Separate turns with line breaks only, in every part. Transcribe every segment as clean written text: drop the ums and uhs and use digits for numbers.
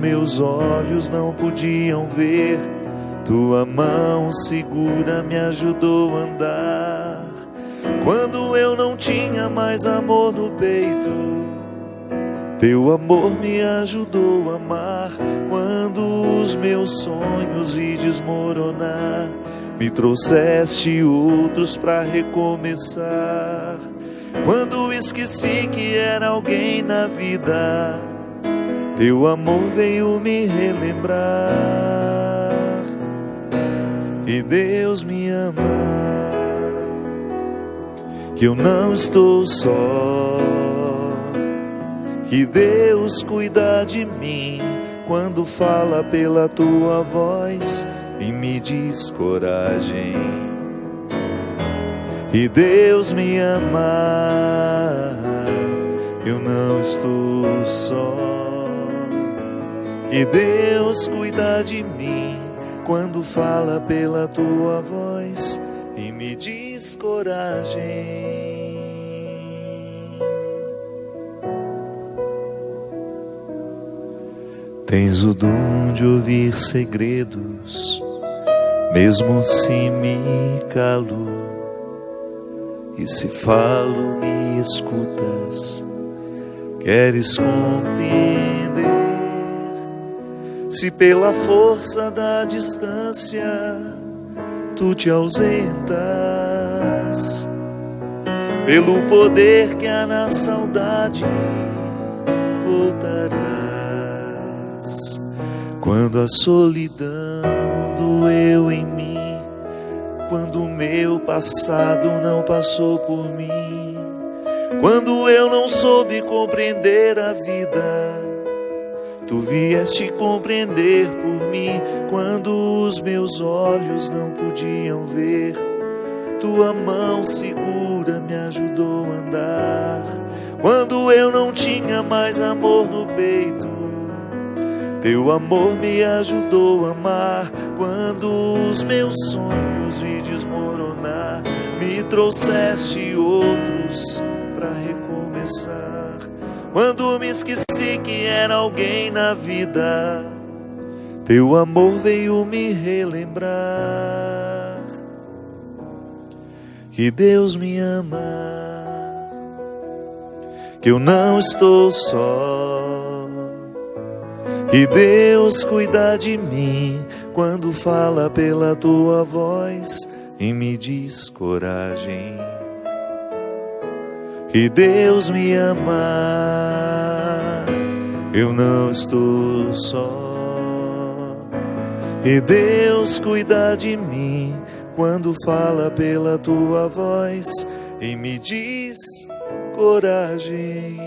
meus olhos não podiam ver. Tua mão segura me ajudou a andar. Quando eu não tinha mais amor no peito, teu amor me ajudou a amar. Quando os meus sonhos vi desmoronar, me trouxeste outros para recomeçar. Quando esqueci que era alguém na vida, teu amor veio me relembrar. E Deus me ama, que eu não estou só, que Deus cuida de mim quando fala pela tua voz e me diz coragem. E Deus me ama, eu não estou só, que Deus cuida de mim quando fala pela tua voz e me diz coragem. Tens o dom de ouvir segredos, mesmo se me calo, e se falo me escutas, queres compreender. Se pela força da distância tu te ausentas, pelo poder que há na saudade voltarás. Quando a solidão doeu em mim, quando o meu passado não passou por mim, quando eu não soube compreender a vida, tu vieste compreender por mim. Quando os meus olhos não podiam ver, tua mão segura me ajudou a andar. Quando eu não tinha mais amor no peito, teu amor me ajudou a amar. Quando os meus sonhos vi desmoronar, me trouxeste outros para recomeçar. Quando me esqueci que era alguém na vida, teu amor veio me relembrar. Que Deus me ama, que eu não estou só, que Deus cuida de mim quando fala pela tua voz e me diz coragem. Que Deus me ama, eu não estou só, que Deus cuida de mim quando fala pela tua voz e me diz coragem.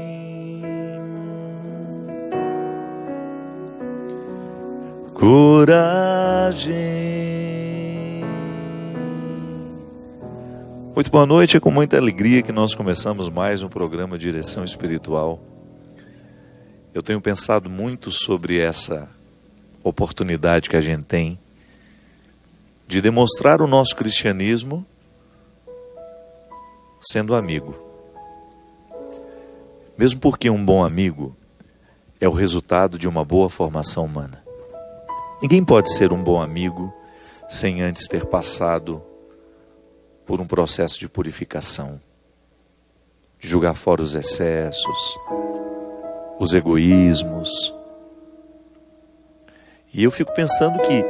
Coragem. Muito boa noite, é com muita alegria que nós começamos mais um programa Direção Espiritual. Eu tenho pensado muito sobre essa oportunidade que a gente tem de demonstrar o nosso cristianismo sendo amigo. Mesmo porque um bom amigo é o resultado de uma boa formação humana. Ninguém pode ser um bom amigo sem antes ter passado por um processo de purificação, de julgar fora os excessos, os egoísmos. E eu fico pensando que,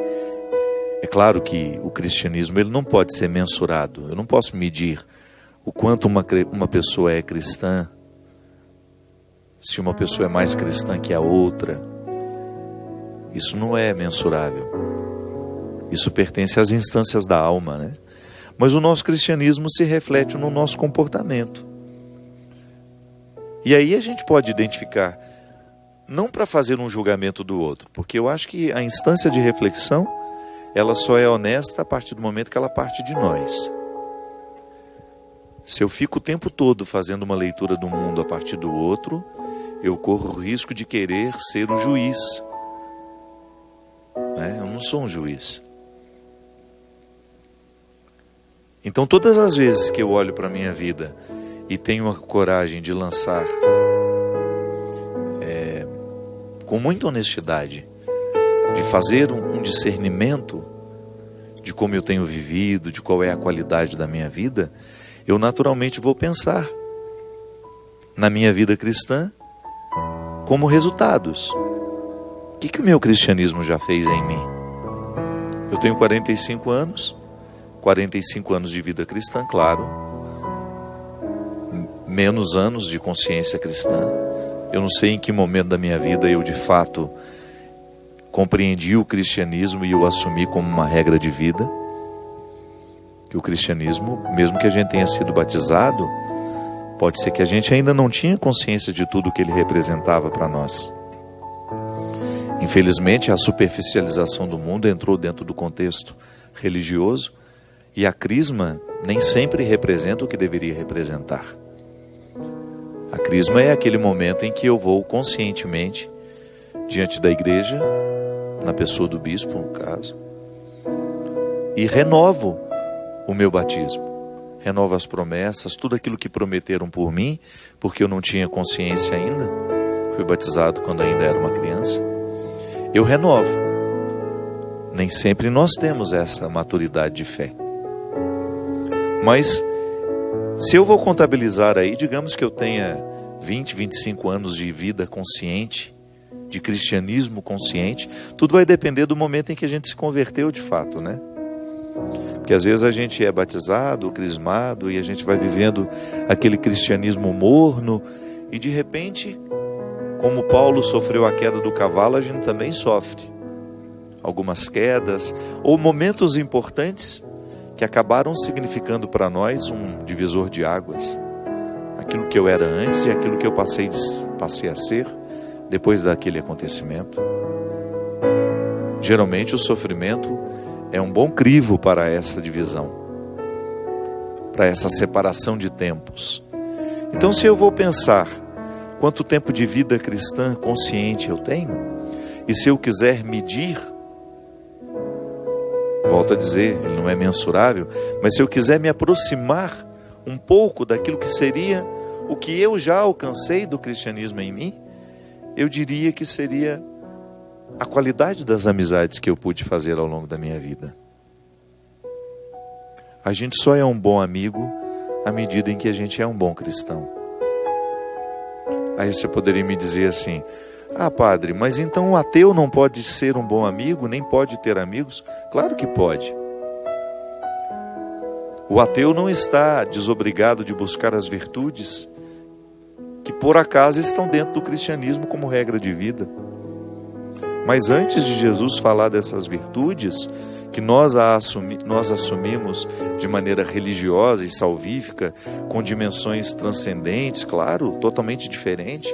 é claro que o cristianismo ele não pode ser mensurado. Eu não posso medir o quanto uma pessoa é cristã, se uma pessoa é mais cristã que a outra. Isso não é mensurável. Isso pertence às instâncias da alma, né? Mas o nosso cristianismo se reflete no nosso comportamento. E aí a gente pode identificar, não para fazer um julgamento do outro, porque eu acho que a instância de reflexão, ela só é honesta a partir do momento que ela parte de nós. Se eu fico o tempo todo fazendo uma leitura do mundo a partir do outro, eu corro o risco de querer ser o juiz. Eu não sou um juiz. Então todas as vezes que eu olho para a minha vida e tenho a coragem de lançar com muita honestidade, de fazer um discernimento de como eu tenho vivido, de qual é a qualidade da minha vida, eu naturalmente vou pensar na minha vida cristã como resultados. O que o meu cristianismo já fez em mim? Eu tenho 45 anos, 45 anos de vida cristã, claro, menos anos de consciência cristã. Eu não sei em que momento da minha vida eu de fato compreendi o cristianismo e o assumi como uma regra de vida. Que o cristianismo, mesmo que a gente tenha sido batizado, pode ser que a gente ainda não tinha consciência de tudo que ele representava para nós. Infelizmente, a superficialização do mundo entrou dentro do contexto religioso e a crisma nem sempre representa o que deveria representar. A crisma é aquele momento em que eu vou conscientemente diante da igreja, na pessoa do bispo, no caso, e renovo o meu batismo, renovo as promessas, tudo aquilo que prometeram por mim, porque eu não tinha consciência ainda, fui batizado quando ainda era uma criança, eu renovo. Nem sempre nós temos essa maturidade de fé. Mas, se eu vou contabilizar aí, digamos que eu tenha 20, 25 anos de vida consciente, de cristianismo consciente, tudo vai depender do momento em que a gente se converteu de fato, né? Porque às vezes a gente é batizado, crismado, e a gente vai vivendo aquele cristianismo morno, e de repente, como Paulo sofreu a queda do cavalo, a gente também sofre algumas quedas, ou momentos importantes que acabaram significando para nós um divisor de águas. Aquilo que eu era antes e aquilo que eu passei a ser depois daquele acontecimento. Geralmente o sofrimento é um bom crivo para essa divisão, para essa separação de tempos. Então, se eu vou pensar quanto tempo de vida cristã consciente eu tenho, e se eu quiser medir, volto a dizer, ele não é mensurável, mas se eu quiser me aproximar um pouco daquilo que seria o que eu já alcancei do cristianismo em mim, eu diria que seria a qualidade das amizades que eu pude fazer ao longo da minha vida. A gente só é um bom amigo à medida em que a gente é um bom cristão. Aí você poderia me dizer assim: ah, padre, mas então o ateu não pode ser um bom amigo, nem pode ter amigos? Claro que pode. O ateu não está desobrigado de buscar as virtudes que por acaso estão dentro do cristianismo como regra de vida. Mas antes de Jesus falar dessas virtudes, que nós assumimos de maneira religiosa e salvífica, com dimensões transcendentes, claro, totalmente diferente,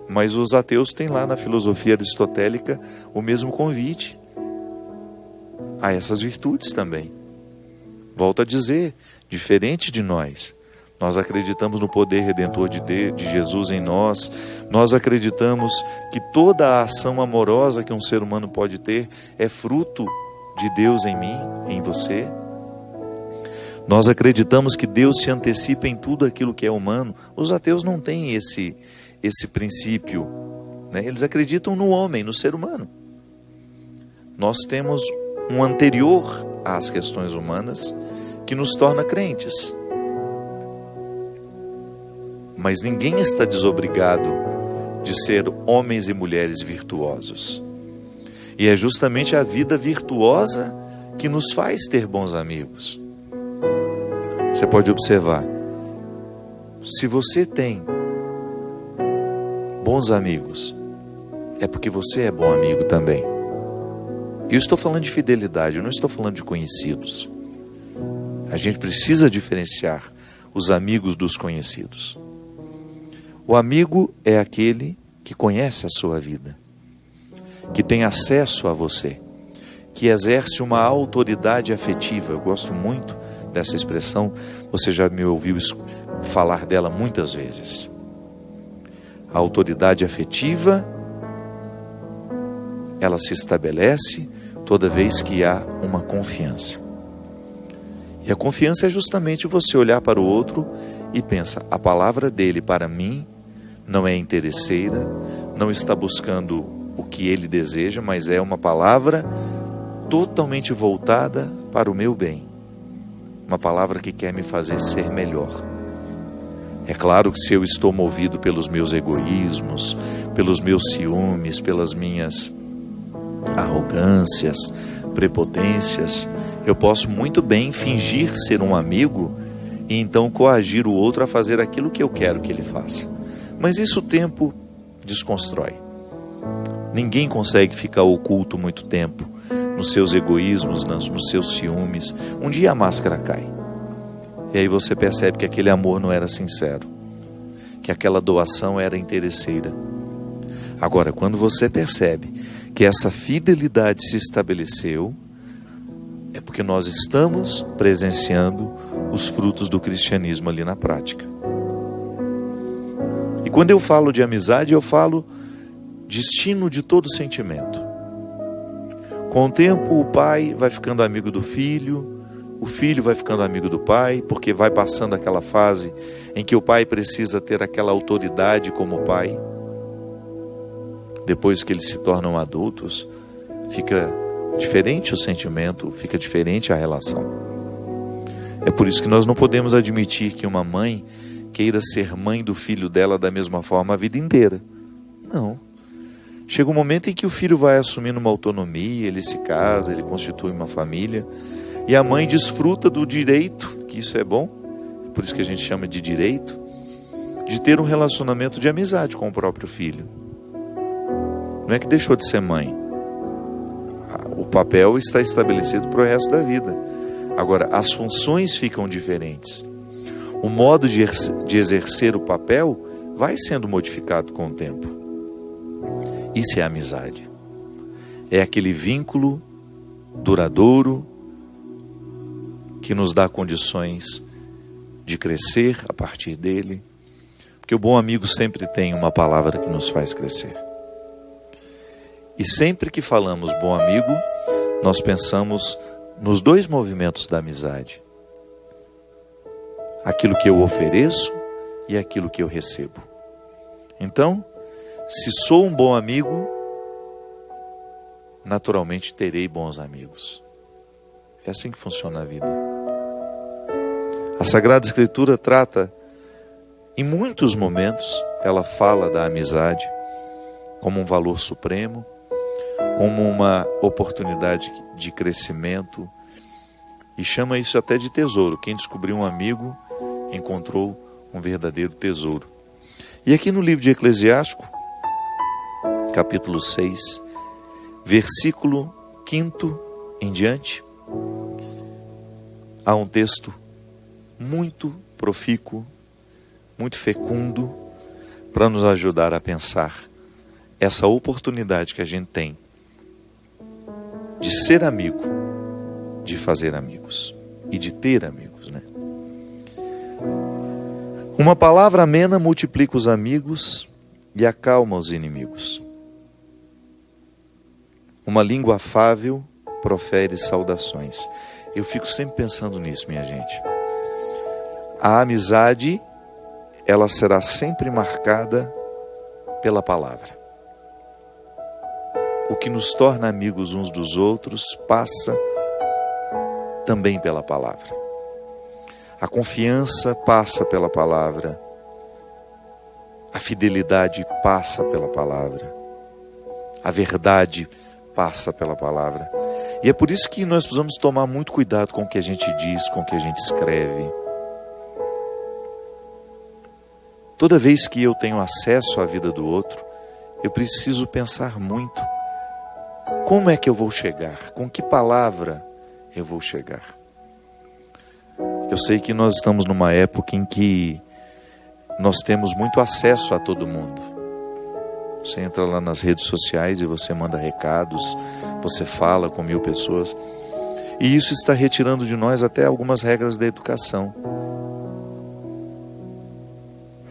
mas os ateus têm lá na filosofia aristotélica o mesmo convite a essas virtudes também. Volto a dizer, diferente de nós. Nós acreditamos no poder redentor de Jesus em nós. Nós acreditamos que toda a ação amorosa que um ser humano pode ter é fruto de Deus em mim, em você. Nós acreditamos que Deus se antecipa em tudo aquilo que é humano. Os ateus não têm esse princípio, né? Eles acreditam no homem, no ser humano. Nós temos um anterior às questões humanas que nos torna crentes. Mas ninguém está desobrigado de ser homens e mulheres virtuosos. E é justamente a vida virtuosa que nos faz ter bons amigos. Você pode observar, se você tem bons amigos, é porque você é bom amigo também. E eu estou falando de fidelidade, eu não estou falando de conhecidos. A gente precisa diferenciar os amigos dos conhecidos. O amigo é aquele que conhece a sua vida, que tem acesso a você, que exerce uma autoridade afetiva. Eu gosto muito dessa expressão, você já me ouviu falar dela muitas vezes. A autoridade afetiva, ela se estabelece toda vez que há uma confiança. E a confiança é justamente você olhar para o outro e pensa, a palavra dele para mim não é interesseira, não está buscando o que ele deseja, mas é uma palavra totalmente voltada para o meu bem. Uma palavra que quer me fazer ser melhor. É claro que se eu estou movido pelos meus egoísmos, pelos meus ciúmes, pelas minhas arrogâncias, prepotências, eu posso muito bem fingir ser um amigo e então coagir o outro a fazer aquilo que eu quero que ele faça. Mas isso o tempo desconstrói. Ninguém consegue ficar oculto muito tempo nos seus egoísmos, nos seus ciúmes. Um dia a máscara cai. E aí você percebe que aquele amor não era sincero, que aquela doação era interesseira. Agora, quando você percebe que essa fidelidade se estabeleceu, é porque nós estamos presenciando os frutos do cristianismo ali na prática. E quando eu falo de amizade, eu falo destino de todo sentimento. Com o tempo, o pai vai ficando amigo do filho, o filho vai ficando amigo do pai, porque vai passando aquela fase em que o pai precisa ter aquela autoridade como pai. Depois que eles se tornam adultos, fica diferente o sentimento, fica diferente a relação. É por isso que nós não podemos admitir que uma mãe queira ser mãe do filho dela da mesma forma a vida inteira. Não. Chega um momento em que o filho vai assumindo uma autonomia, ele se casa, ele constitui uma família, e a mãe desfruta do direito, que isso é bom, por isso que a gente chama de direito, de ter um relacionamento de amizade com o próprio filho. Não é que deixou de ser mãe. O papel está estabelecido para o resto da vida. Agora, as funções ficam diferentes. O modo de exercer o papel vai sendo modificado com o tempo. Isso é amizade. É aquele vínculo duradouro que nos dá condições de crescer a partir dele. Porque o bom amigo sempre tem uma palavra que nos faz crescer. E sempre que falamos bom amigo, nós pensamos nos dois movimentos da amizade. Aquilo que eu ofereço e aquilo que eu recebo. Então, se sou um bom amigo, naturalmente terei bons amigos. É assim que funciona a vida. A Sagrada Escritura trata, em muitos momentos, ela fala da amizade como um valor supremo, como uma oportunidade de crescimento, e chama isso até de tesouro. Quem descobriu um amigo encontrou um verdadeiro tesouro. E aqui no livro de Eclesiástico, capítulo 6, versículo 5 em diante, há um texto muito profícuo, muito fecundo, para nos ajudar a pensar essa oportunidade que a gente tem de ser amigo, de fazer amigos e de ter amigos, né? Uma palavra amena multiplica os amigos e acalma os inimigos. Uma língua afável profere saudações. Eu fico sempre pensando nisso, minha gente. A amizade, ela será sempre marcada pela palavra. O que nos torna amigos uns dos outros passa também pela palavra. A confiança passa pela palavra. A fidelidade passa pela palavra. A verdade passa pela palavra. E é por isso que nós precisamos tomar muito cuidado com o que a gente diz, com o que a gente escreve. Toda vez que eu tenho acesso à vida do outro, eu preciso pensar muito. Como é que eu vou chegar? Com que palavra eu vou chegar? Eu sei que nós estamos numa época em que nós temos muito acesso a todo mundo. Você entra lá nas redes sociais e você manda recados, você fala com 1000 pessoas. E isso está retirando de nós até algumas regras da educação.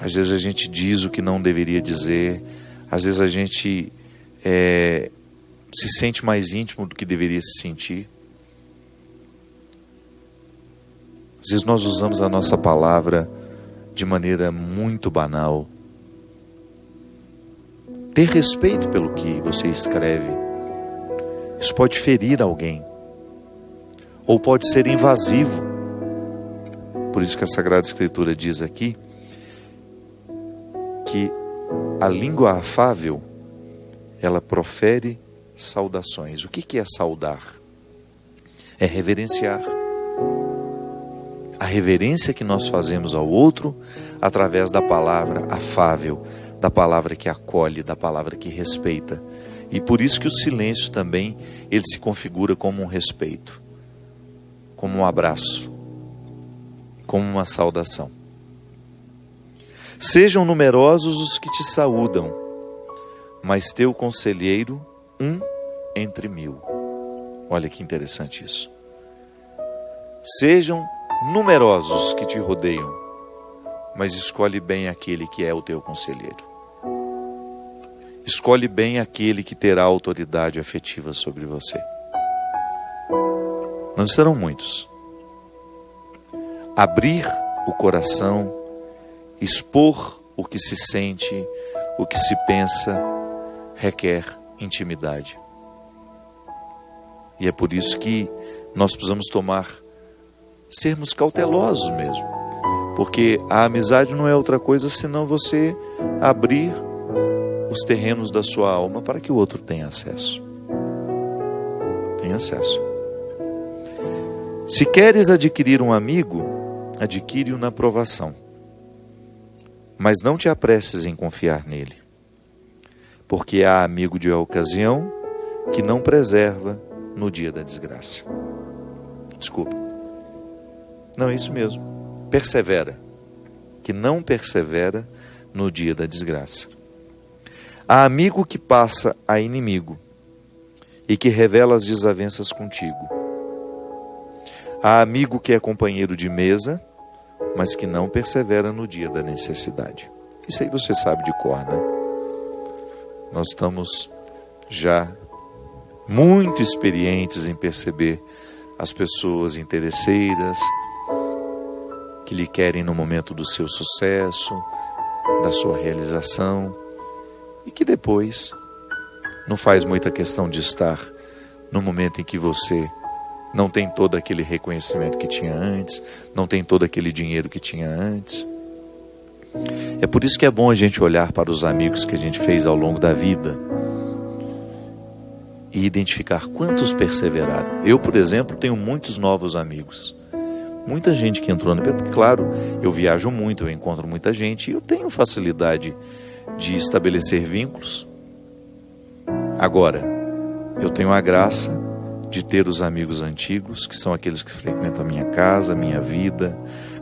Às vezes a gente diz o que não deveria dizer, às vezes a gente se sente mais íntimo do que deveria se sentir. Às vezes nós usamos a nossa palavra de maneira muito banal. ter respeito pelo que você escreve. Isso pode ferir alguém, ou pode ser invasivo. Por isso que a Sagrada Escritura diz aqui que a língua afável, ela profere saudações. O que é saudar? É reverenciar. A reverência que nós fazemos ao outro através da palavra afável, da palavra que acolhe, da palavra que respeita. E por isso que o silêncio também, ele se configura como um respeito, como um abraço, como uma saudação. Sejam numerosos os que te saúdam, mas teu conselheiro, um entre 1000. Olha que interessante isso. Sejam numerosos os que te rodeiam, mas escolhe bem aquele que é o teu conselheiro. Escolhe bem aquele que terá autoridade afetiva sobre você. Não serão muitos. Abrir o coração, expor o que se sente, o que se pensa, requer intimidade. E é por isso que nós precisamos sermos cautelosos mesmo. Porque a amizade não é outra coisa senão você abrir os terrenos da sua alma para que o outro tenha acesso. Tenha acesso. Se queres adquirir um amigo, adquire-o na provação. Mas não te apresses em confiar nele. Porque há amigo de ocasião que não preserva no dia da desgraça. Desculpa. Não, é isso mesmo. Persevera. Que não persevera no dia da desgraça. Há amigo que passa a inimigo e que revela as desavenças contigo. Há amigo que é companheiro de mesa, mas que não persevera no dia da necessidade. Isso aí você sabe de cor, né? Nós estamos já muito experientes em perceber as pessoas interesseiras que lhe querem no momento do seu sucesso, da sua realização, e que depois não faz muita questão de estar no momento em que você não tem todo aquele reconhecimento que tinha antes, não tem todo aquele dinheiro que tinha antes. É por isso que é bom a gente olhar para os amigos que a gente fez ao longo da vida e identificar quantos perseveraram. Eu, por exemplo, tenho muitos novos amigos. Muita gente que entrou no... Claro, eu viajo muito, eu encontro muita gente e eu tenho facilidade de estabelecer vínculos. Agora, eu tenho a graça de ter os amigos antigos, que são aqueles que frequentam a minha casa, a minha vida,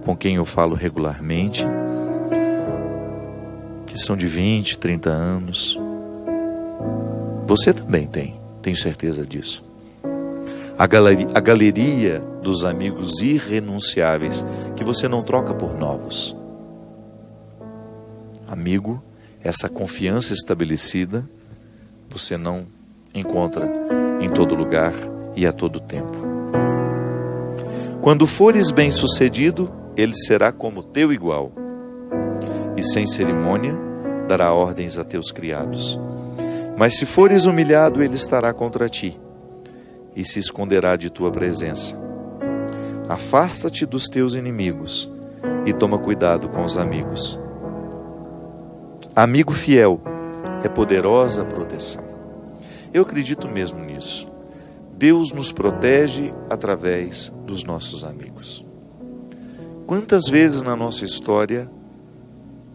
com quem eu falo regularmente, que são de 20, 30 anos. Você também tem, tenho certeza disso. A galeria dos amigos irrenunciáveis, que você não troca por novos. Amigo, essa confiança estabelecida, você não encontra em todo lugar e a todo tempo. Quando fores bem-sucedido, ele será como teu igual, e sem cerimônia dará ordens a teus criados. Mas se fores humilhado, ele estará contra ti, e se esconderá de tua presença. Afasta-te dos teus inimigos, e toma cuidado com os amigos. Amigo fiel é poderosa proteção. Eu acredito mesmo nisso. Deus nos protege através dos nossos amigos. Quantas vezes na nossa história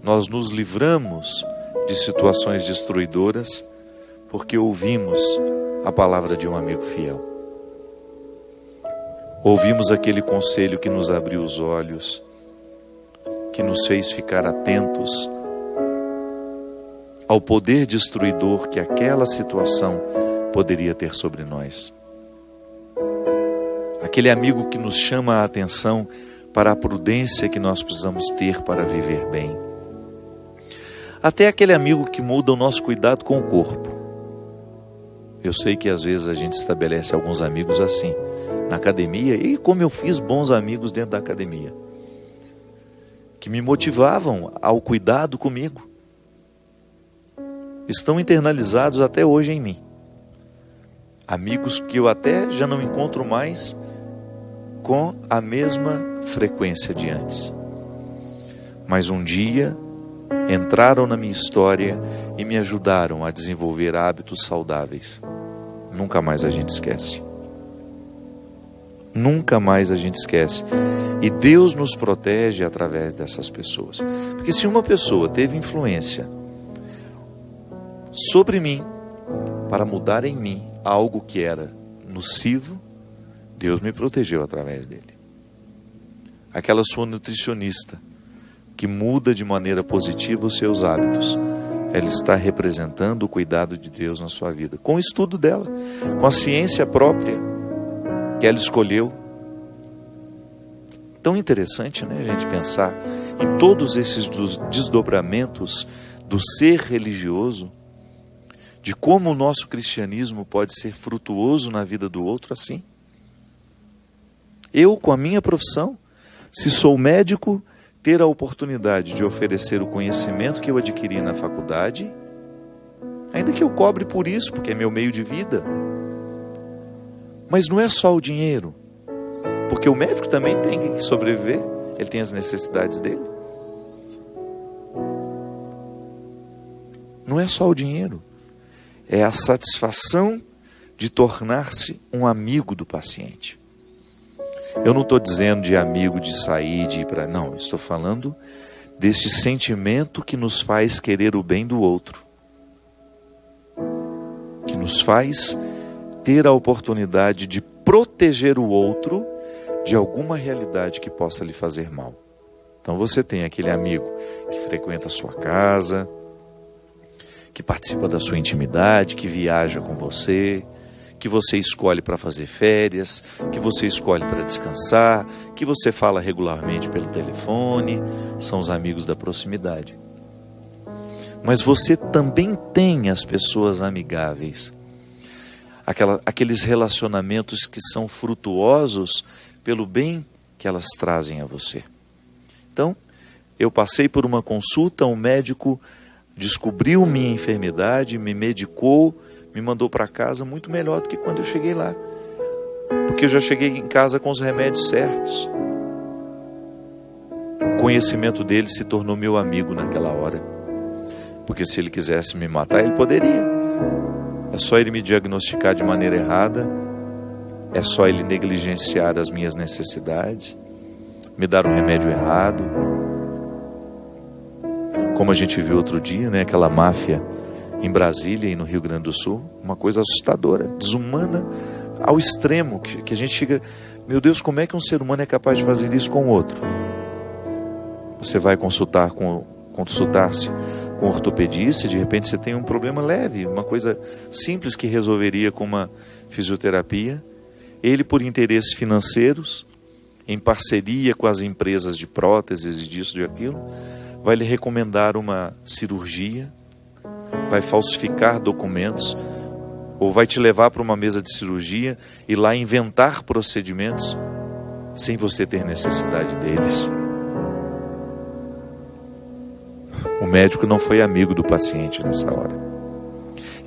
nós nos livramos de situações destruidoras porque ouvimos a palavra de um amigo fiel. Ouvimos aquele conselho que nos abriu os olhos, que nos fez ficar atentos ao poder destruidor que aquela situação poderia ter sobre nós. Aquele amigo que nos chama a atenção para a prudência que nós precisamos ter para viver bem. Até aquele amigo que muda o nosso cuidado com o corpo. Eu sei que às vezes a gente estabelece alguns amigos assim, na academia, e como eu fiz bons amigos dentro da academia, que me motivavam ao cuidado comigo. estão internalizados até hoje em mim. Amigos que eu até já não encontro mais com a mesma frequência de antes. Mas um dia entraram na minha história e me ajudaram a desenvolver hábitos saudáveis. Nunca mais a gente esquece. Nunca mais a gente esquece. E Deus nos protege através dessas pessoas. Porque se uma pessoa teve influência sobre mim para mudar em mim algo que era nocivo, Deus me protegeu através dele. Aquela sua nutricionista que muda de maneira positiva os seus hábitos, ela está representando o cuidado de Deus na sua vida, com o estudo dela, com a ciência própria que ela escolheu. Tão interessante, né, a gente pensar em todos esses desdobramentos do ser religioso, de como o nosso cristianismo pode ser frutuoso na vida do outro assim. Eu, com a minha profissão, se sou médico, ter a oportunidade de oferecer o conhecimento que eu adquiri na faculdade, ainda que eu cobre por isso, porque é meu meio de vida. Mas não é só o dinheiro, porque o médico também tem que sobreviver, ele tem as necessidades dele. Não é só o dinheiro, é a satisfação de tornar-se um amigo do paciente. Eu não estou dizendo de amigo, de sair, de ir para... Não, estou falando desse sentimento que nos faz querer o bem do outro. Que nos faz ter a oportunidade de proteger o outro de alguma realidade que possa lhe fazer mal. Então você tem aquele amigo que frequenta a sua casa, que participa da sua intimidade, que viaja com você, que você escolhe para fazer férias, que você escolhe para descansar, que você fala regularmente pelo telefone, são os amigos da proximidade. Mas você também tem as pessoas amigáveis, aqueles relacionamentos que são frutuosos pelo bem que elas trazem a você. Então, eu passei por uma consulta, um médico descobriu minha enfermidade, me medicou, me mandou para casa muito melhor do que quando eu cheguei lá. Porque eu já cheguei em casa com os remédios certos. O conhecimento dele se tornou meu amigo naquela hora. Porque se ele quisesse me matar, ele poderia. É só ele me diagnosticar de maneira errada. É só ele negligenciar as minhas necessidades. Me dar um remédio errado. Como a gente viu outro dia, né? Aquela máfia em Brasília e no Rio Grande do Sul, uma coisa assustadora, desumana ao extremo, que a gente chega, meu Deus, como é que um ser humano é capaz de fazer isso com o outro? Você vai consultar-se com um ortopedista, de repente você tem um problema leve, uma coisa simples que resolveria com uma fisioterapia. Ele, por interesses financeiros, em parceria com as empresas de próteses, disso, de aquilo, vai lhe recomendar uma cirurgia, vai falsificar documentos, ou vai te levar para uma mesa de cirurgia e lá inventar procedimentos sem você ter necessidade deles. O médico não foi amigo do paciente nessa hora.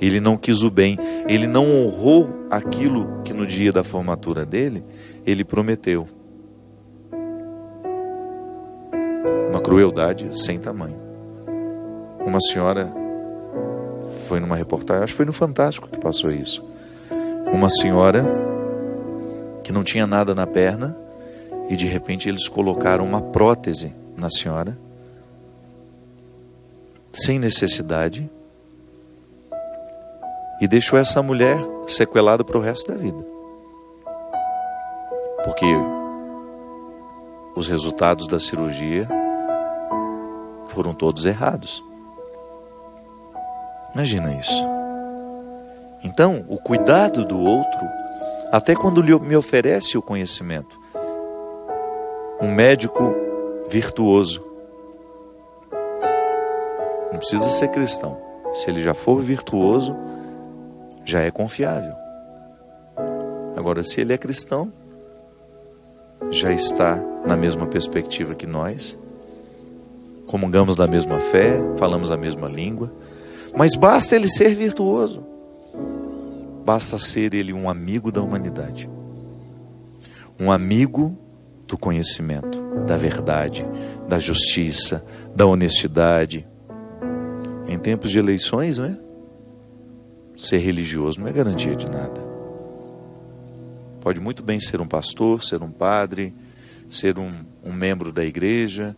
Ele não quis o bem, ele não honrou aquilo que no dia da formatura dele, ele prometeu. Uma crueldade sem tamanho. Uma senhora foi numa reportagem, acho que foi no Fantástico que passou isso. Uma senhora que não tinha nada na perna e de repente eles colocaram uma prótese na senhora, sem necessidade, e deixou essa mulher sequelada para o resto da vida. Porque os resultados da cirurgia foram todos errados. Imagina isso. Então, o cuidado do outro, até quando me oferece o conhecimento. Um médico virtuoso. Não precisa ser cristão. Se ele já for virtuoso, já é confiável. Agora, se ele é cristão, já está na mesma perspectiva que nós, comungamos da mesma fé, falamos a mesma língua, Mas basta ele ser virtuoso. Basta ser ele um amigo da humanidade. Um amigo do conhecimento, da verdade, da justiça, da honestidade. Em tempos de eleições, né? Ser religioso não é garantia de nada. Pode muito bem ser um pastor, ser um padre, ser um membro da igreja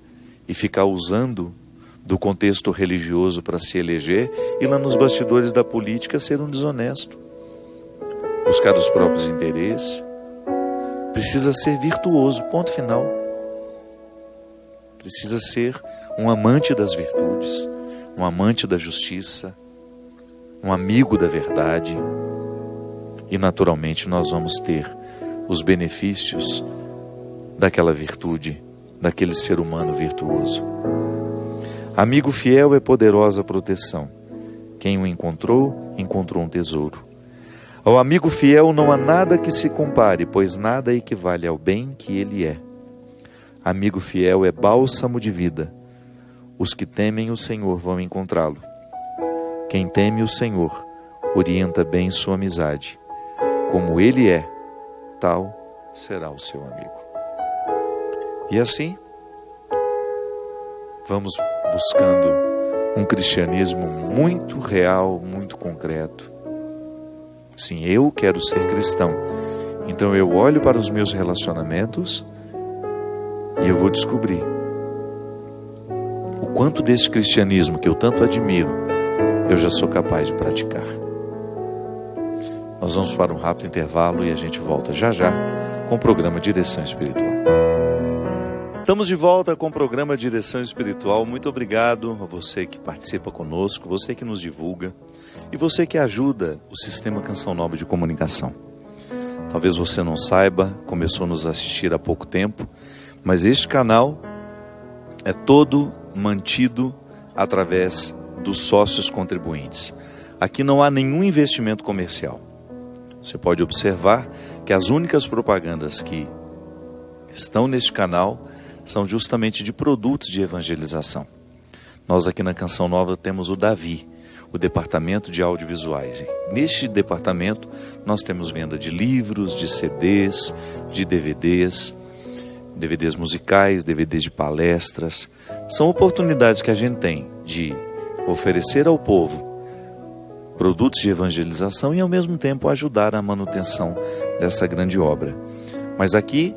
e ficar usando do contexto religioso para se eleger e lá nos bastidores da política ser um desonesto. Buscar os próprios interesses. Precisa ser virtuoso, ponto final. Precisa ser um amante das virtudes, um amante da justiça, um amigo da verdade. E naturalmente nós vamos ter os benefícios daquela virtude, daquele ser humano virtuoso. Amigo fiel é poderosa proteção. Quem o encontrou, encontrou um tesouro. Ao amigo fiel não há nada que se compare, pois nada equivale ao bem que ele é. Amigo fiel é bálsamo de vida. Os que temem o Senhor vão encontrá-lo. Quem teme o Senhor orienta bem sua amizade. Como ele é, tal será o seu amigo. E assim, vamos buscando um cristianismo muito real, muito concreto. Sim, eu quero ser cristão. Então eu olho para os meus relacionamentos e eu vou descobrir o quanto desse cristianismo que eu tanto admiro, eu já sou capaz de praticar. Nós vamos para um rápido intervalo e a gente volta já já com o programa Direção Espiritual. Estamos de volta com o programa Direção Espiritual. Muito obrigado a você que participa conosco, você que nos divulga e você que ajuda o Sistema Canção Nova de Comunicação. Talvez você não saiba, começou a nos assistir há pouco tempo, mas este canal é todo mantido através dos sócios contribuintes. Aqui não há nenhum investimento comercial. Você pode observar que as únicas propagandas que estão neste canal são justamente de produtos de evangelização. Nós aqui na Canção Nova temos o Davi, o departamento de audiovisuais. E neste departamento nós temos venda de livros, de CDs, de DVDs, DVDs musicais, DVDs de palestras. São oportunidades que a gente tem de oferecer ao povo produtos de evangelização e ao mesmo tempo ajudar a manutenção dessa grande obra. Mas aqui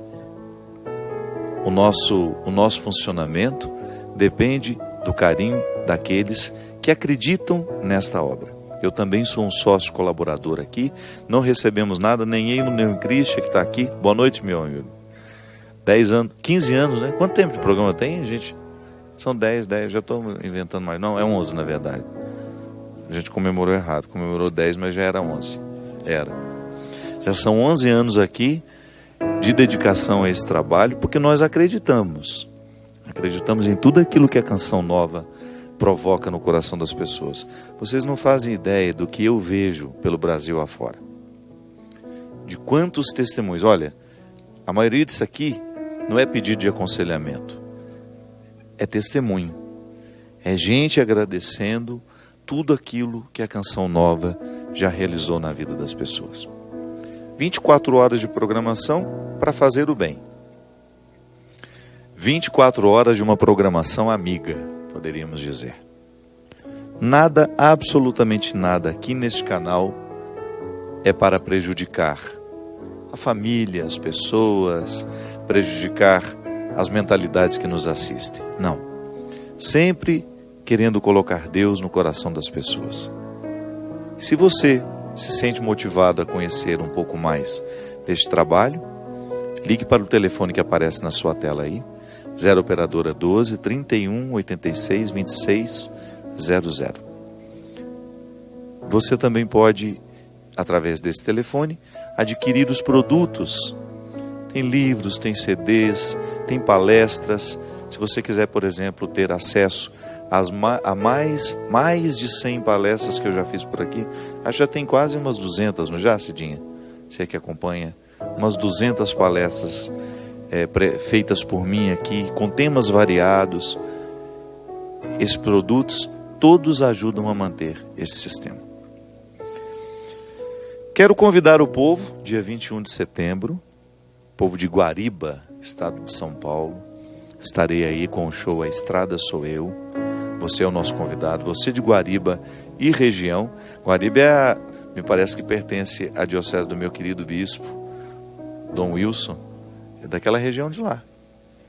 o nosso funcionamento depende do carinho daqueles que acreditam nesta obra. Eu também sou um sócio colaborador aqui, não recebemos nada, nem eu, nem o Christian que está aqui. Boa noite, meu amigo. 10 anos, 15 anos, né? Quanto tempo de programa tem, gente? São 10, já estou inventando mais. Não, é 11 na verdade. A gente comemorou errado, comemorou 10, mas já era 11. Já são 11 anos aqui de dedicação a esse trabalho, porque nós acreditamos em tudo aquilo que a Canção Nova provoca no coração das pessoas. Vocês não fazem ideia do que eu vejo pelo Brasil afora, de quantos testemunhos. Olha, a maioria disso aqui não é pedido de aconselhamento, é testemunho, é gente agradecendo tudo aquilo que a Canção Nova já realizou na vida das pessoas. 24 horas de programação para fazer o bem. 24 horas de uma programação amiga, poderíamos dizer. Nada, absolutamente nada aqui neste canal é para prejudicar a família, as pessoas, prejudicar as mentalidades que nos assistem. Não. Sempre querendo colocar Deus no coração das pessoas. Se você se sente motivado a conhecer um pouco mais deste trabalho, ligue para o telefone que aparece na sua tela aí, 0 operadora 12 31 86 26 00. Você também pode, através desse telefone, adquirir os produtos. Tem livros, tem CDs, tem palestras. Se você quiser, por exemplo, ter acesso a mais de 100 palestras que eu já fiz por aqui, acho que já tem quase umas 200, não já, Cidinha? Você que acompanha, umas 200 palestras feitas por mim aqui, com temas variados. Esses produtos todos ajudam a manter esse sistema. Quero convidar o povo, dia 21 de setembro, povo de Guariba, estado de São Paulo. Estarei aí com o show A Estrada Sou Eu. Você é o nosso convidado, você de Guariba e região. Guariba me parece que pertence à diocese do meu querido bispo, Dom Wilson, é daquela região de lá,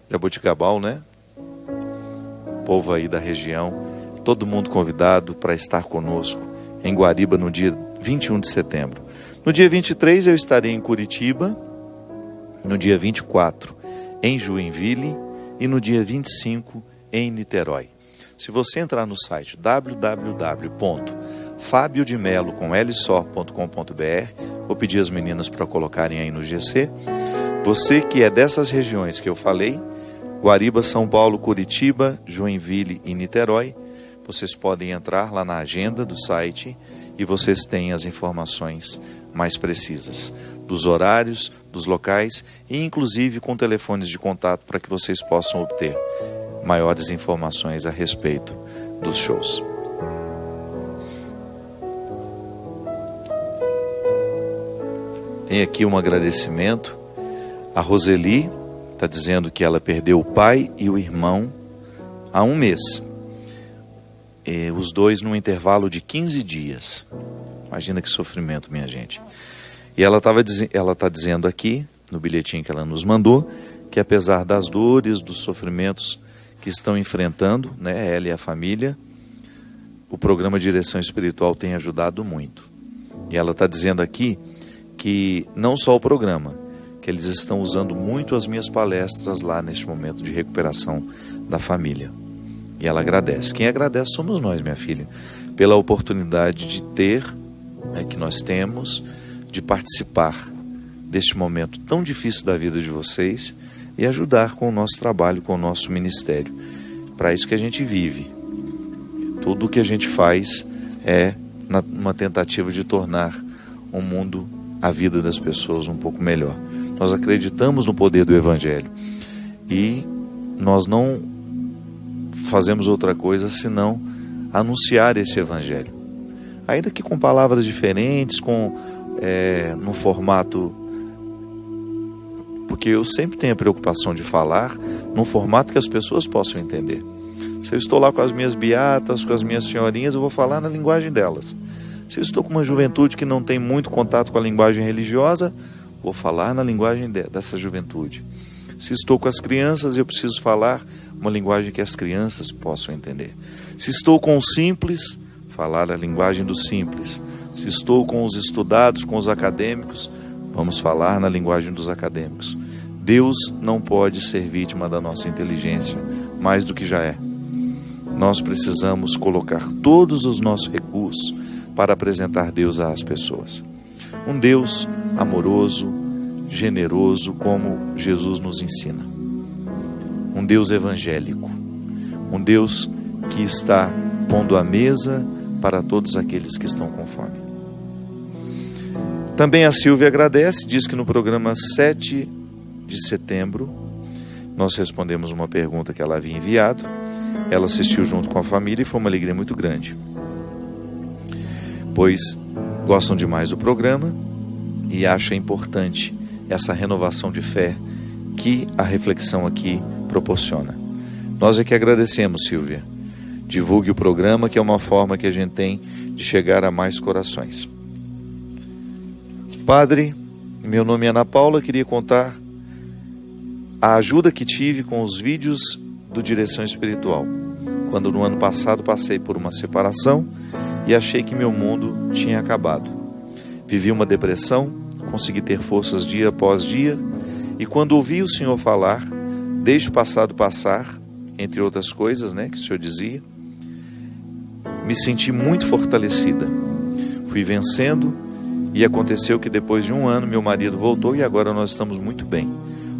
Jaboticabal, né? O povo aí da região, todo mundo convidado para estar conosco em Guariba no dia 21 de setembro. No dia 23 eu estarei em Curitiba, no dia 24 em Joinville e no dia 25 em Niterói. Se você entrar no site www.fabiodemelo.com.br, vou pedir às meninas para colocarem aí no GC. Você que é dessas regiões que eu falei, Guariba, São Paulo, Curitiba, Joinville e Niterói, vocês podem entrar lá na agenda do site e vocês têm as informações mais precisas dos horários, dos locais e inclusive com telefones de contato para que vocês possam obter maiores informações a respeito dos shows. Tem aqui um agradecimento. A Roseli está dizendo que ela perdeu o pai e o irmão há um mês. Os dois num intervalo de 15 dias. Imagina que sofrimento, minha gente. E ela está dizendo aqui, no bilhetinho que ela nos mandou, que apesar das dores, dos sofrimentos que estão enfrentando, né, ela e a família, o programa Direção Espiritual tem ajudado muito. E ela está dizendo aqui que não só o programa, que eles estão usando muito as minhas palestras lá neste momento de recuperação da família. E ela agradece. Quem agradece somos nós, minha filha, pela oportunidade de ter, que nós temos, de participar deste momento tão difícil da vida de vocês e ajudar com o nosso trabalho, com o nosso ministério. Para isso que a gente vive. Tudo o que a gente faz é uma tentativa de tornar o mundo, a vida das pessoas um pouco melhor. Nós acreditamos no poder do Evangelho e nós não fazemos outra coisa senão anunciar esse Evangelho. Ainda que com palavras diferentes, no formato... Porque eu sempre tenho a preocupação de falar num formato que as pessoas possam entender. Se eu estou lá com as minhas beatas, com as minhas senhorinhas, eu vou falar na linguagem delas. Se eu estou com uma juventude que não tem muito contato com a linguagem religiosa, vou falar na linguagem dessa juventude. Se estou com as crianças, eu preciso falar uma linguagem que as crianças possam entender. Se estou com os simples, falar a linguagem dos simples. Se estou com os estudados, com os acadêmicos, vamos falar na linguagem dos acadêmicos. Deus não pode ser vítima da nossa inteligência, mais do que já é. Nós precisamos colocar todos os nossos recursos para apresentar Deus às pessoas. Um Deus amoroso, generoso, como Jesus nos ensina. Um Deus evangélico. Um Deus que está pondo a mesa para todos aqueles que estão com fome. Também a Silvia agradece, diz que no programa 7 de setembro, nós respondemos uma pergunta que ela havia enviado. Ela assistiu junto com a família e foi uma alegria muito grande, pois gostam demais do programa e acham importante essa renovação de fé que a reflexão aqui proporciona. Nós é que agradecemos, Silvia. Divulgue o programa, que é uma forma que a gente tem de chegar a mais corações. Padre, meu nome é Ana Paula, queria contar a ajuda que tive com os vídeos do Direção Espiritual, quando no ano passado passei por uma separação e achei que meu mundo tinha acabado. Vivi uma depressão, consegui ter forças dia após dia, e quando ouvi o Senhor falar, deixe o passado passar, entre outras coisas, que o Senhor dizia, me senti muito fortalecida. Fui vencendo, e aconteceu que depois de um ano meu marido voltou e agora nós estamos muito bem.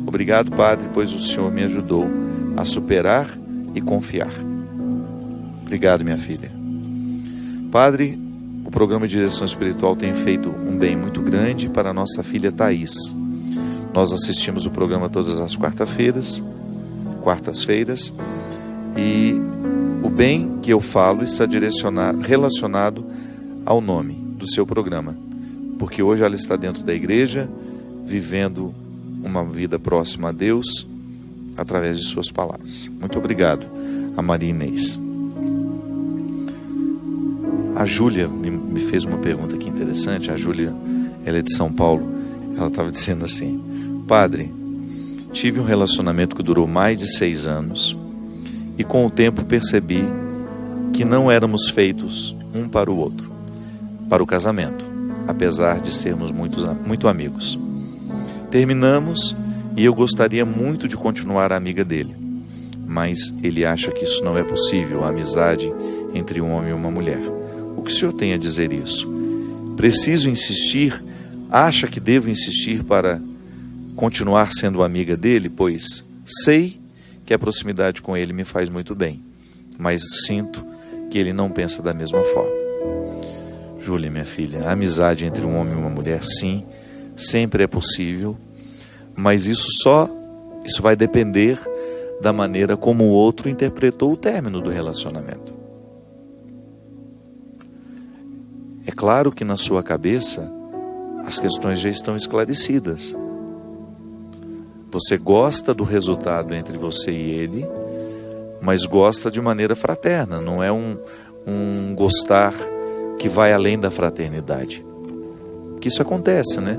Obrigado, Padre, pois o Senhor me ajudou a superar e confiar. Obrigado, minha filha. Padre, o programa de Direção Espiritual tem feito um bem muito grande para a nossa filha Thaís. Nós assistimos o programa todas as quartas-feiras, e O bem que eu falo está relacionado ao nome do seu programa, porque hoje ela está dentro da igreja, vivendo uma vida próxima a Deus, através de suas palavras. Muito obrigado a Maria Inês. A Júlia me fez uma pergunta aqui interessante. A Júlia, ela é de São Paulo. Ela estava dizendo assim: Padre, tive um relacionamento que durou mais de 6 anos e com o tempo percebi que não éramos feitos um para o outro, para o casamento, apesar de sermos muito amigos. Terminamos e eu gostaria muito de continuar amiga dele, mas ele acha que isso não é possível, a amizade entre um homem e uma mulher. O que o senhor tem a dizer isso? Preciso insistir? Acha que devo insistir para continuar sendo amiga dele? Pois sei que a proximidade com ele me faz muito bem, mas sinto que ele não pensa da mesma forma. Júlia, minha filha, a amizade entre um homem e uma mulher, sim, sempre é possível, mas isso vai depender da maneira como o outro interpretou o término do relacionamento. É claro que na sua cabeça as questões já estão esclarecidas. Você gosta do resultado entre você e ele, mas gosta de maneira fraterna, não é um gostar que vai além da fraternidade. Porque isso acontece, né?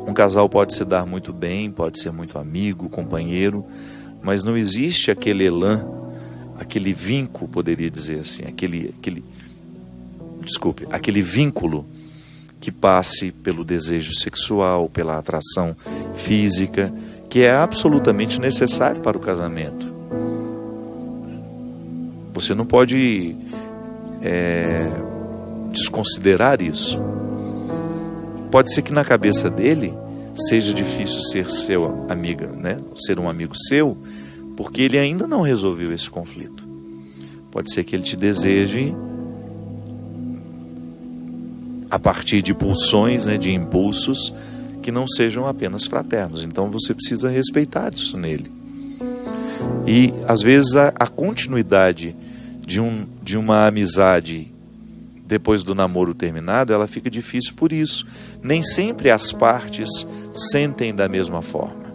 Um casal pode se dar muito bem, pode ser muito amigo, companheiro, mas não existe aquele elan, aquele vínculo, poderia dizer assim, aquele vínculo que passe pelo desejo sexual, pela atração física, que é absolutamente necessário para o casamento. Você não pode desconsiderar isso. Pode ser que na cabeça dele seja difícil ser seu amigo, né? Ser um amigo seu, porque ele ainda não resolveu esse conflito. Pode ser que ele te deseje a partir de pulsões, né, de impulsos que não sejam apenas fraternos. Então você precisa respeitar isso nele. E às vezes a continuidade de uma amizade depois do namoro terminado, ela fica difícil por isso. Nem sempre as partes sentem da mesma forma.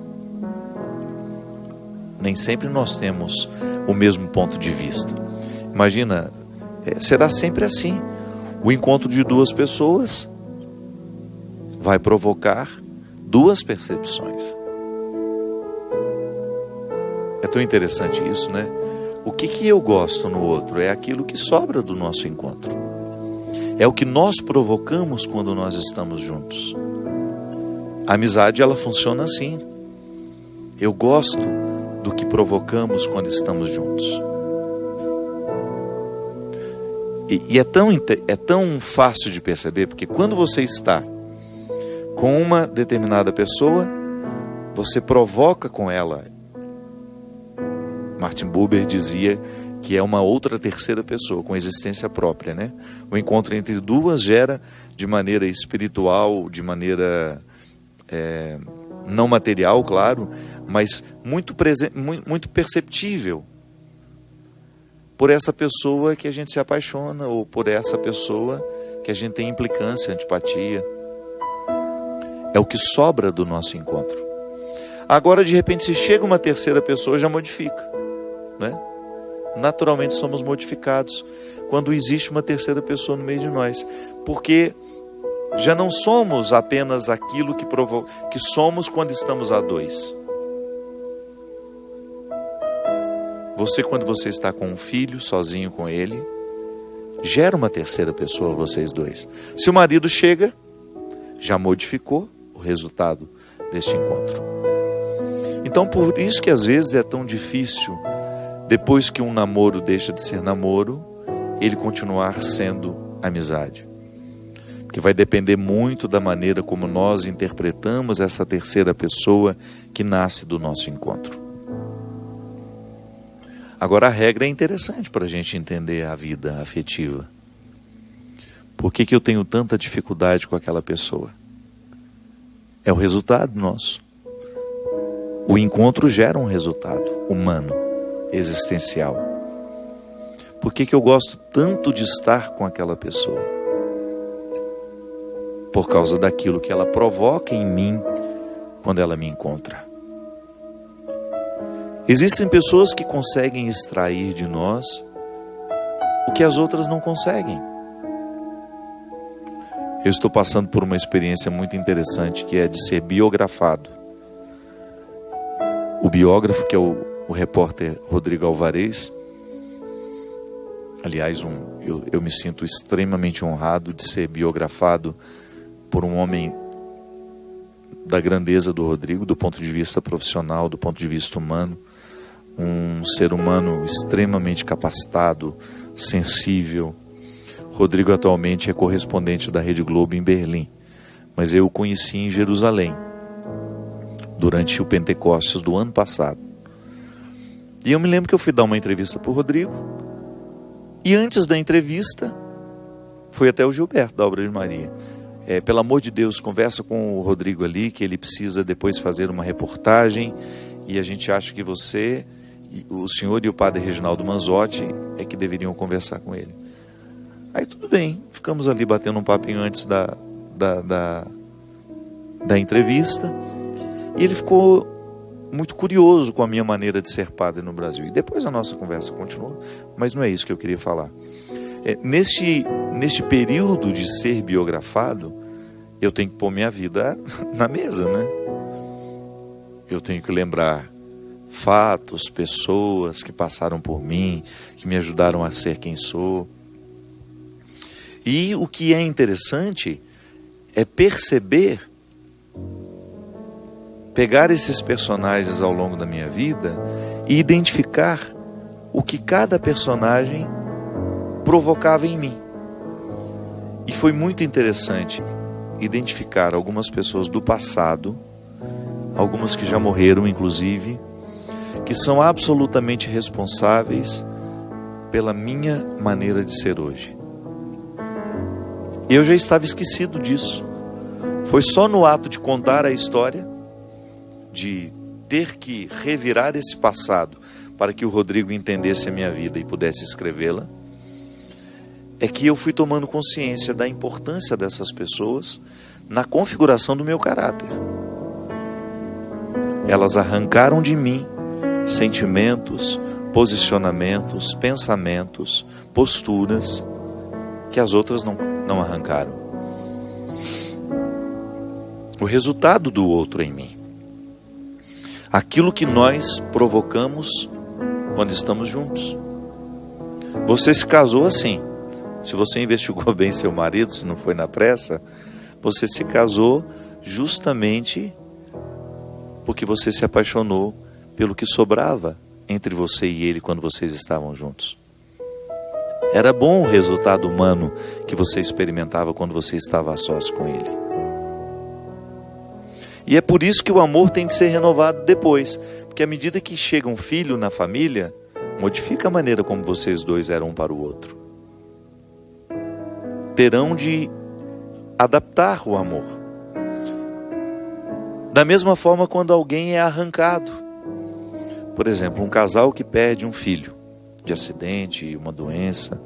Nem sempre nós temos o mesmo ponto de vista. Imagina, será sempre assim. O encontro de duas pessoas vai provocar duas percepções. É tão interessante isso, né? O que eu gosto no outro é aquilo que sobra do nosso encontro. É o que nós provocamos quando nós estamos juntos. A amizade, ela funciona assim. Eu gosto do que provocamos quando estamos juntos. E é tão fácil de perceber, porque quando você está com uma determinada pessoa, você provoca com ela. Martin Buber dizia que é uma outra terceira pessoa, com existência própria, né? O encontro entre duas gera de maneira espiritual, de maneira não material, claro, mas muito perceptível por essa pessoa que a gente se apaixona, ou por essa pessoa que a gente tem implicância, antipatia. É o que sobra do nosso encontro. Agora, de repente, se chega uma terceira pessoa, já modifica, né? Naturalmente somos modificados quando existe uma terceira pessoa no meio de nós, porque já não somos apenas aquilo que somos quando estamos a dois. Você, quando você está com um filho, sozinho com ele, gera uma terceira pessoa, vocês dois. Se o marido chega, já modificou o resultado deste encontro. Então, por isso que às vezes é tão difícil, depois que um namoro deixa de ser namoro, ele continuar sendo amizade. Porque vai depender muito da maneira como nós interpretamos essa terceira pessoa que nasce do nosso encontro. Agora, a regra é interessante para a gente entender a vida afetiva. Por que eu tenho tanta dificuldade com aquela pessoa? É o resultado nosso. O encontro gera um resultado humano, existencial. Por que eu gosto tanto de estar com aquela pessoa? Por causa daquilo que ela provoca em mim quando ela me encontra. Existem pessoas que conseguem extrair de nós o que as outras não conseguem. Eu estou passando por uma experiência muito interessante, que é de ser biografado. O biógrafo, que é o repórter Rodrigo Alvarez, aliás, eu me sinto extremamente honrado de ser biografado por um homem da grandeza do Rodrigo, do ponto de vista profissional, do ponto de vista humano, um ser humano extremamente capacitado, sensível. Rodrigo atualmente é correspondente da Rede Globo em Berlim, mas eu o conheci em Jerusalém, durante o Pentecostes do ano passado. E eu me lembro que eu fui dar uma entrevista para o Rodrigo, e antes da entrevista, fui até o Gilberto, da Obra de Maria. Pelo amor de Deus, conversa com o Rodrigo ali, que ele precisa depois fazer uma reportagem, e a gente acha que você, o senhor e o padre Reginaldo Manzotti é que deveriam conversar com ele. Aí tudo bem, ficamos ali batendo um papinho antes da entrevista, e ele ficou muito curioso com a minha maneira de ser padre no Brasil. E depois a nossa conversa continuou, mas não é isso que eu queria falar. Neste período de ser biografado, eu tenho que pôr minha vida na mesa, né? Eu tenho que lembrar fatos, pessoas que passaram por mim, que me ajudaram a ser quem sou. E o que é interessante é perceber, pegar esses personagens ao longo da minha vida e identificar o que cada personagem provocava em mim. E foi muito interessante identificar algumas pessoas do passado, algumas que já morreram inclusive, que são absolutamente responsáveis pela minha maneira de ser hoje. Eu já estava esquecido disso. Foi só no ato de contar a história, de ter que revirar esse passado para que o Rodrigo entendesse a minha vida e pudesse escrevê-la, é que eu fui tomando consciência da importância dessas pessoas na configuração do meu caráter. Elas arrancaram de mim sentimentos, posicionamentos, pensamentos, posturas que as outras não arrancaram. O resultado do outro em mim. Aquilo que nós provocamos quando estamos juntos. Você se casou assim. Se você investigou bem seu marido, se não foi na pressa, você se casou justamente porque você se apaixonou pelo que sobrava entre você e ele quando vocês estavam juntos. Era bom o resultado humano que você experimentava quando você estava a sós com ele. E é por isso que o amor tem de ser renovado depois, porque à medida que chega um filho na família, modifica a maneira como vocês dois eram um para o outro. Terão de adaptar o amor. Da mesma forma, quando alguém é arrancado. Por exemplo, um casal que perde um filho de acidente, uma doença.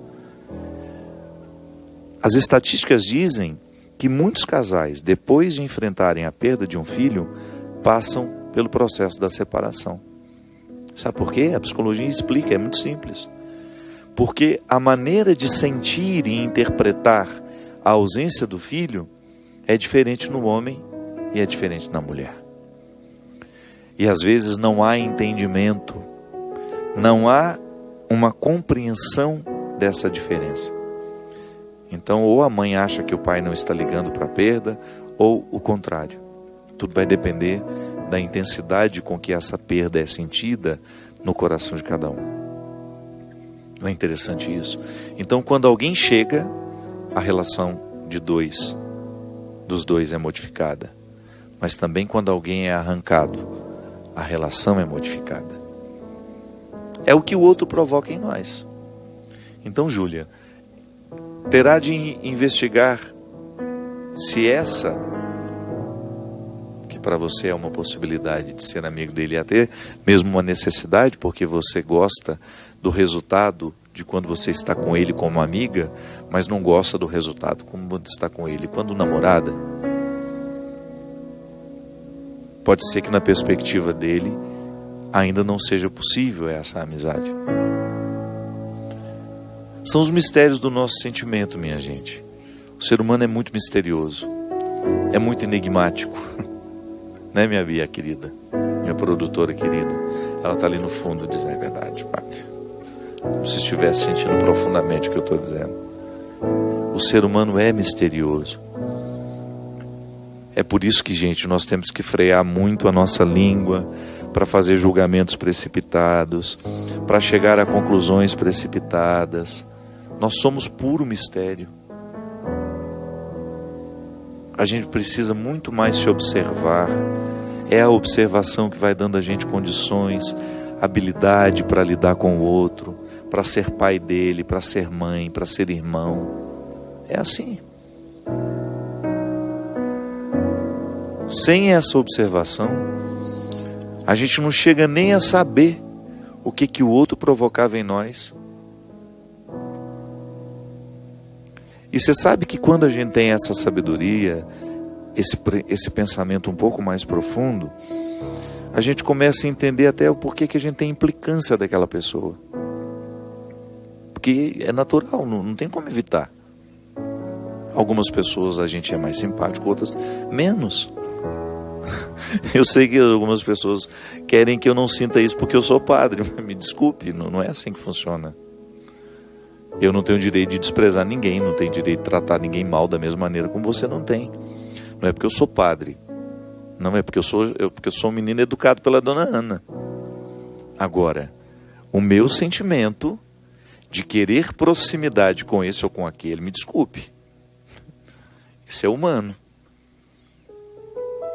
As estatísticas dizem que muitos casais, depois de enfrentarem a perda de um filho, passam pelo processo da separação. Sabe por quê? A psicologia explica, é muito simples. Porque a maneira de sentir e interpretar a ausência do filho é diferente no homem e é diferente na mulher. E às vezes não há entendimento, não há uma compreensão dessa diferença. Então, ou a mãe acha que o pai não está ligando para a perda, ou o contrário. Tudo vai depender da intensidade com que essa perda é sentida no coração de cada um. Não é interessante isso? Então, quando alguém chega, a relação dos dois é modificada. Mas também quando alguém é arrancado, a relação é modificada. É o que o outro provoca em nós. Então, Júlia, terá de investigar se essa, que para você é uma possibilidade de ser amigo dele, até mesmo uma necessidade, porque você gosta do resultado de quando você está com ele como amiga, mas não gosta do resultado, como você está com ele quando namorada. Pode ser que na perspectiva dele ainda não seja possível essa amizade. São os mistérios do nosso sentimento, minha gente. O ser humano é muito misterioso, é muito enigmático. Né, minha Bia querida? Minha produtora querida. Ela está ali no fundo dizendo: é verdade, Padre. Como se estivesse sentindo profundamente o que eu estou dizendo. O ser humano é misterioso. É por isso que, gente, nós temos que frear muito a nossa língua para fazer julgamentos precipitados, para chegar a conclusões precipitadas. Nós somos puro mistério. A gente precisa muito mais se observar. É a observação que vai dando a gente condições, habilidade para lidar com o outro, para ser pai dele, para ser mãe, para ser irmão. É assim. Sem essa observação, a gente não chega nem a saber o que o outro provocava em nós. E você sabe que quando a gente tem essa sabedoria, esse pensamento um pouco mais profundo, a gente começa a entender até o porquê que a gente tem implicância daquela pessoa. Porque é natural, não tem como evitar. Algumas pessoas a gente é mais simpático, outras menos. Eu sei que algumas pessoas querem que eu não sinta isso porque eu sou padre. Me desculpe, não é assim que funciona. Eu não tenho direito de desprezar ninguém, não tenho direito de tratar ninguém mal da mesma maneira como você não tem. Não é porque eu sou padre. Não é porque eu sou um menino educado pela dona Ana. Agora, o meu sentimento de querer proximidade com esse ou com aquele, me desculpe. Isso é humano.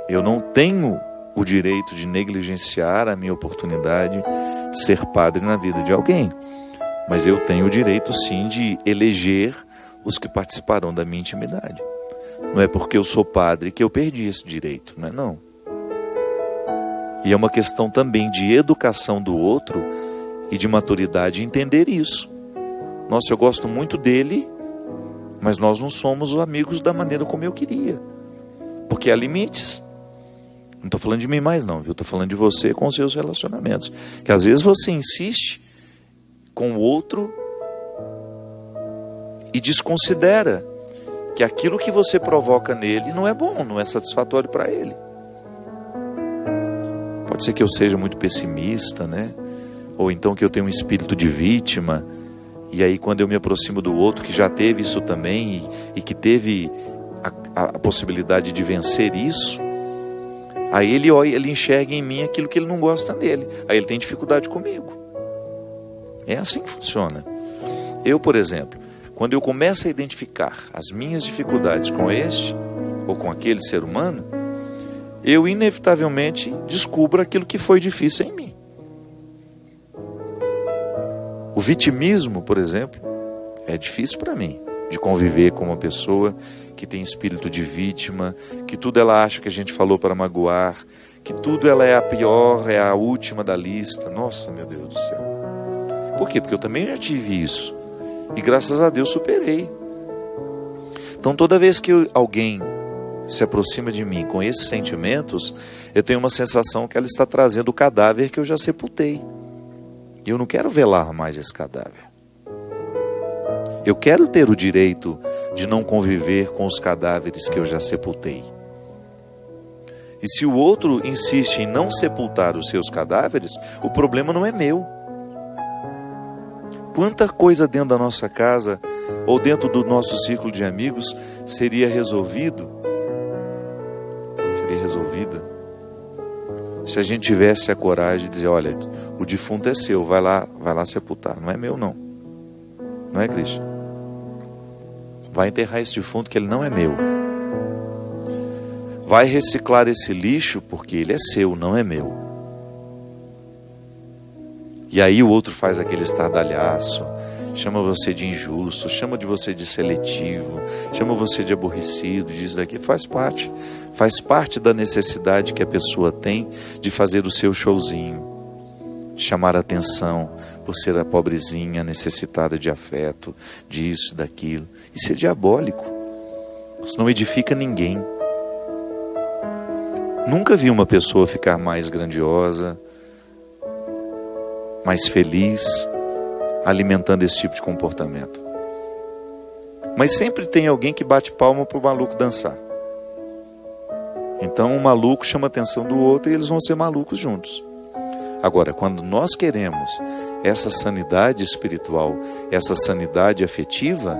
Eu não tenho o direito de negligenciar a minha oportunidade de ser padre na vida de alguém. Mas eu tenho o direito, sim, de eleger os que participarão da minha intimidade. Não é porque eu sou padre que eu perdi esse direito, não é não. E é uma questão também de educação do outro e de maturidade entender isso. Nossa, eu gosto muito dele, mas nós não somos amigos da maneira como eu queria. Porque há limites. Não estou falando de mim mais não, viu? Estou falando de você com os seus relacionamentos. Que às vezes você insiste com o outro e desconsidera que aquilo que você provoca nele não é bom, não é satisfatório para ele. Pode ser que eu seja muito pessimista, né? Ou então que eu tenha um espírito de vítima, e aí quando eu me aproximo do outro que já teve isso também e que teve a possibilidade de vencer isso, aí ele enxerga em mim aquilo que ele não gosta dele, aí ele tem dificuldade comigo. É assim que funciona. Eu, por exemplo, quando eu começo a identificar as minhas dificuldades com este ou com aquele ser humano, eu inevitavelmente descubro aquilo que foi difícil em mim. O vitimismo, por exemplo, é difícil para mim, de conviver com uma pessoa que tem espírito de vítima, que tudo ela acha que a gente falou para magoar, que tudo ela é a pior, é a última da lista. Nossa, meu Deus do céu. Por quê? Porque eu também já tive isso. E graças a Deus superei. Então toda vez que alguém se aproxima de mim com esses sentimentos, eu tenho uma sensação que ela está trazendo o cadáver que eu já sepultei. E eu não quero velar mais esse cadáver. Eu quero ter o direito de não conviver com os cadáveres que eu já sepultei. E se o outro insiste em não sepultar os seus cadáveres, o problema não é meu. Quanta coisa dentro da nossa casa ou dentro do nosso círculo de amigos seria resolvida se a gente tivesse a coragem de dizer: olha, o defunto é seu, vai lá sepultar, não é meu não. Não é, Cristian? Vai enterrar esse defunto que ele não é meu. Vai reciclar esse lixo porque ele é seu, não é meu. E aí o outro faz aquele estardalhaço, chama você de injusto, chama de você de seletivo, chama você de aborrecido, diz daqui, faz parte da necessidade que a pessoa tem de fazer o seu showzinho, de chamar a atenção, por ser a pobrezinha necessitada de afeto, disso, daquilo. Isso é diabólico. Isso não edifica ninguém. Nunca vi uma pessoa ficar mais grandiosa, mais feliz, alimentando esse tipo de comportamento. Mas sempre tem alguém que bate palma para o maluco dançar. Então um maluco chama a atenção do outro e eles vão ser malucos juntos. Agora, quando nós queremos essa sanidade espiritual, essa sanidade afetiva,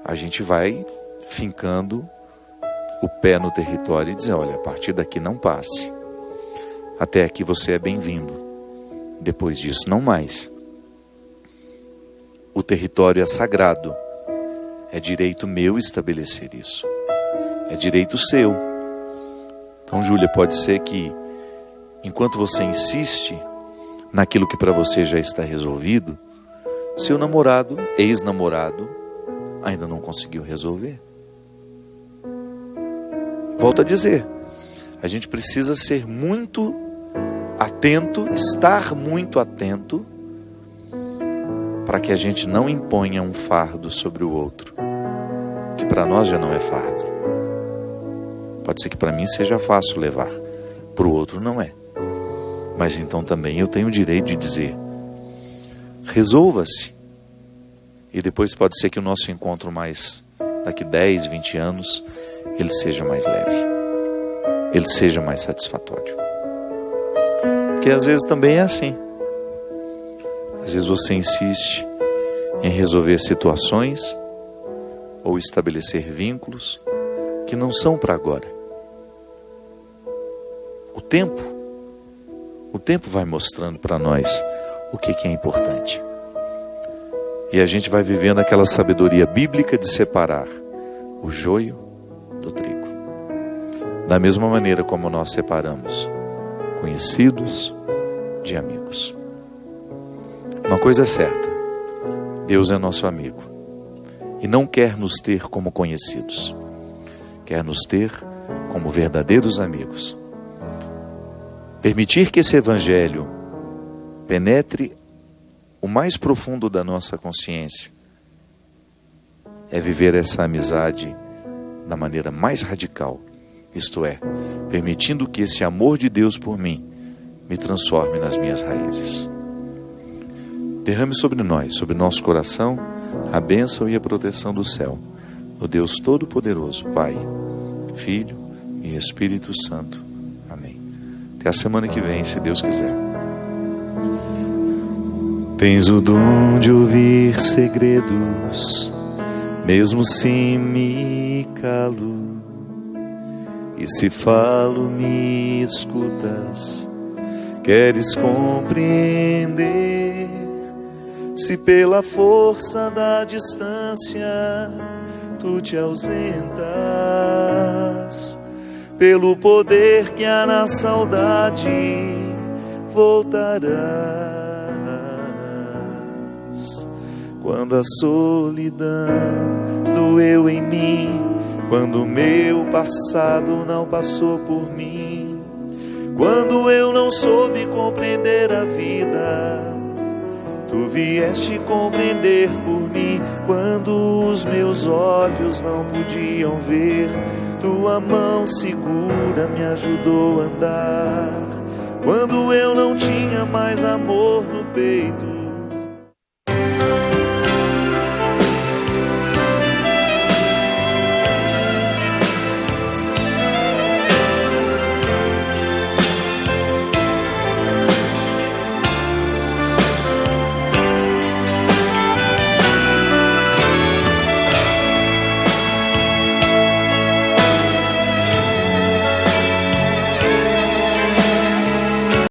a gente vai fincando o pé no território e dizer, olha, a partir daqui não passe. Até aqui você é bem-vindo. Depois disso, não mais. O território é sagrado. É direito meu estabelecer isso. É direito seu. Então, Júlia, pode ser que, enquanto você insiste naquilo que para você já está resolvido, seu namorado, ex-namorado, ainda não conseguiu resolver. Volto a dizer, a gente precisa ser muito atento, estar muito atento, para que a gente não imponha um fardo sobre o outro, que para nós já não é fardo. Pode ser que para mim seja fácil levar, para o outro não é. Mas então também eu tenho o direito de dizer, resolva-se. E depois pode ser que o nosso encontro mais, daqui 10, 20 anos, ele seja mais leve, ele seja mais satisfatório. Porque às vezes também é assim. Às vezes você insiste em resolver situações ou estabelecer vínculos que não são para agora. O tempo vai mostrando para nós o que é importante. E a gente vai vivendo aquela sabedoria bíblica de separar o joio do trigo. Da mesma maneira como nós separamos conhecidos de amigos. Uma coisa é certa, Deus é nosso amigo e não quer nos ter como conhecidos, quer nos ter como verdadeiros amigos. Permitir que esse evangelho penetre o mais profundo da nossa consciência é viver essa amizade da maneira mais radical, isto é, permitindo que esse amor de Deus por mim me transforme nas minhas raízes. Derrame sobre nós, sobre nosso coração, a bênção e a proteção do céu, do Deus Todo-Poderoso, Pai, Filho e Espírito Santo. Amém. Até a semana que vem, se Deus quiser. Tens o dom de ouvir segredos, mesmo se me calo, e se falo me escutas. Queres compreender, se pela força da distância tu te ausentas, pelo poder que há na saudade voltarás. Quando a solidão doeu em mim, quando o meu passado não passou por mim, quando eu não soube compreender a vida, tu vieste compreender por mim. Quando os meus olhos não podiam ver, tua mão segura me ajudou a andar. Quando eu não tinha mais amor no peito,